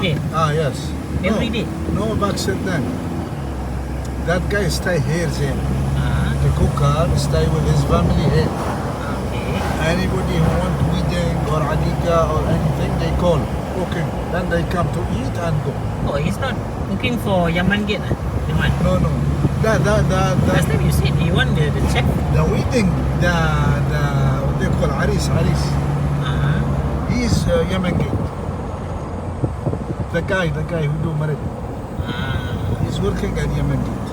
day? Yes. Every day? No, back then. That guy stay here then. The cooker stay with his family here. Okay. Anybody who want wedding or adika or anything, they call cooking. Then they come to eat and go. Oh, he's not cooking for Yaman Gate, Jamal. No. Last time you said you want the chef. The wedding, the what they call Aris. He's Yemen Gate. The guy who do married. He's working at Yemen Gate.